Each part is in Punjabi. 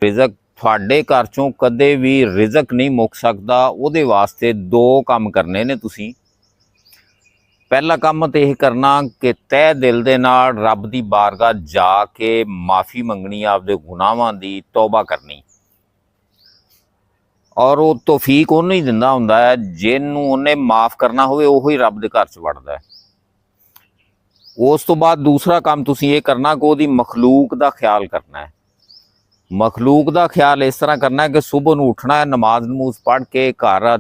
ਰਿਜ਼ਕ ਤੁਹਾਡੇ ਘਰ ਚੋਂ ਕਦੇ ਵੀ ਰਿਜ਼ਕ ਨਹੀਂ ਮੁੱਕ ਸਕਦਾ। ਉਹਦੇ ਵਾਸਤੇ ਦੋ ਕੰਮ ਕਰਨੇ ਨੇ ਤੁਸੀਂ। ਪਹਿਲਾ ਕੰਮ ਤੇ ਇਹ ਕਰਨਾ ਕਿ ਤਹਿ ਦਿਲ ਦੇ ਨਾਲ ਰੱਬ ਦੀ ਬਾਰਗਾਹ ਜਾ ਕੇ ਮਾਫੀ ਮੰਗਣੀ, ਆਪਦੇ ਗੁਨਾਹਾਂ ਦੀ ਤੌਬਾ ਕਰਨੀ। ਔਰ ਉਹ ਤੌਫੀਕ ਉਹਨੂੰ ਹੀ ਦਿੰਦਾ ਹੁੰਦਾ ਹੈ ਜਿਹਨੂੰ ਉਹਨੇ ਮਾਫ ਕਰਨਾ ਹੋਵੇ, ਉਹੀ ਰੱਬ ਦੇ ਘਰ 'ਚ ਵੜਦਾ ਹੈ। ਉਸ ਤੋਂ ਬਾਅਦ ਦੂਸਰਾ ਕੰਮ ਤੁਸੀਂ ਇਹ ਕਰਨਾ ਕਿ ਉਹਦੀ ਮਖਲੂਕ ਦਾ ਖਿਆਲ ਕਰਨਾ ਹੈ। ਮਖਲੂਕ ਦਾ ਖਿਆਲ ਇਸ ਤਰ੍ਹਾਂ ਕਰਨਾ ਹੈ ਕਿ ਸੁਬਹ ਨੂੰ ਉੱਠਣਾ ਹੈ, ਨਮਾਜ਼ ਨਮੂਜ਼ ਪੜ੍ਹ ਕੇ ਘਰ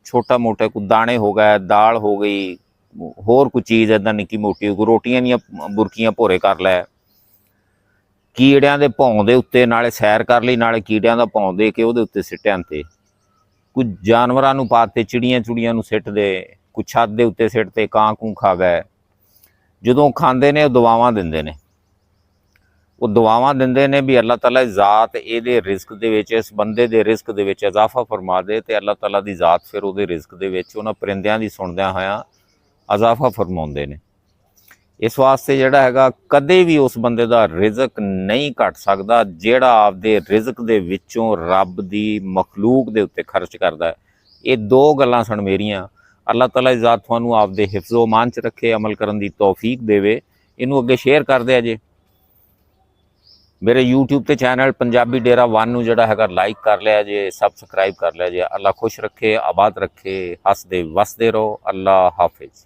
ਛੋਟਾ ਮੋਟਾ ਕੋਈ ਦਾਣੇ ਹੋ ਗਏ, ਦਾਲ ਹੋ ਗਈ, ਹੋਰ ਕੋਈ ਚੀਜ਼ ਇੱਦਾਂ ਨਿੱਕੀ ਮੋਟੀ, ਰੋਟੀਆਂ ਦੀਆਂ ਬੁਰਕੀਆਂ ਭੋਰੇ ਕਰ ਲੈ, ਕੀੜਿਆਂ ਦੇ ਭੌਂ ਦੇ ਉੱਤੇ ਨਾਲੇ ਸੈਰ ਕਰ ਲਈ, ਨਾਲੇ ਕੀੜਿਆਂ ਦਾ ਭੌਂ ਦੇ ਕੇ ਉਹਦੇ ਉੱਤੇ ਸਿੱਟਿਆਂ ਤੇ ਕੁਝ ਜਾਨਵਰਾਂ ਨੂੰ ਪਾਤੇ, ਚਿੜੀਆਂ ਚੁੜੀਆਂ ਨੂੰ ਸਿੱਟ ਦੇ, ਕੁਛ ਛੱਤ ਦੇ ਉੱਤੇ ਸਿੱਟ ਤੇ, ਕਾਂ ਕੂੰ ਖਾ ਗਏ। ਜਦੋਂ ਖਾਂਦੇ ਨੇ ਉਹ ਦੁਆਵਾਂ ਦਿੰਦੇ ਨੇ, ਉਹ ਦੁਆਵਾਂ ਦਿੰਦੇ ਨੇ ਵੀ ਅੱਲਾਹ ਤਾਲਾ ਜ਼ਾਤ ਇਹਦੇ ਰਿਜ਼ਕ ਦੇ ਵਿੱਚ, ਇਸ ਬੰਦੇ ਦੇ ਰਿਜ਼ਕ ਦੇ ਵਿੱਚ ਇਜ਼ਾਫਾ ਫਰਮਾ ਦੇ। ਤੇ ਅੱਲਾਹ ਤਾਲਾ ਦੀ ਜ਼ਾਤ ਫਿਰ ਉਹਦੇ ਰਿਜ਼ਕ ਦੇ ਵਿੱਚ ਉਹਨਾਂ ਪਰਿੰਦਿਆਂ ਦੀ ਸੁਣਦਿਆਂ ਹੋਇਆਂ ਇਜ਼ਾਫਾ ਫਰਮਾਉਂਦੇ ਨੇ। ਇਸ ਵਾਸਤੇ ਜਿਹੜਾ ਹੈਗਾ ਕਦੇ ਵੀ ਉਸ ਬੰਦੇ ਦਾ ਰਿਜ਼ਕ ਨਹੀਂ ਘਟ ਸਕਦਾ ਜਿਹੜਾ ਆਪਦੇ ਰਿਜ਼ਕ ਦੇ ਵਿੱਚੋਂ ਰੱਬ ਦੀ ਮਖਲੂਕ ਦੇ ਉੱਤੇ ਖਰਚ ਕਰਦਾ ਹੈ। ਇਹ ਦੋ ਗੱਲਾਂ ਸਨ ਮੇਰੀਆਂ। ਅੱਲਾਹ ਤਾਲਾ ਜ਼ਾਤ ਤੁਹਾਨੂੰ ਆਪਦੇ ਹਿਫਜ਼ੋ ਮਾਨ 'ਚ ਰੱਖੇ, ਅਮਲ ਕਰਨ ਦੀ ਤੌਫੀਕ ਦੇਵੇ। ਇਹਨੂੰ ਅੱਗੇ ਸ਼ੇਅਰ ਕਰ ਦਿਆ ਜੇ। ਮੇਰੇ YouTube ਤੇ ਚੈਨਲ ਪੰਜਾਬੀ ਡੇਰਾ 1 ਨੂੰ ਜਿਹੜਾ ਹੈਗਾ ਲਾਈਕ ਕਰ ਲਿਆ ਜੇ, ਸਬਸਕ੍ਰਾਈਬ ਕਰ ਲਿਆ ਜੇ। ਅੱਲਾਹ ਖੁਸ਼ ਰੱਖੇ, ਆਬਾਦ ਰੱਖੇ, ਹੱਸਦੇ ਵਸਦੇ ਰਹੋ। ਅੱਲਾਹ ਹਾਫਿਜ਼।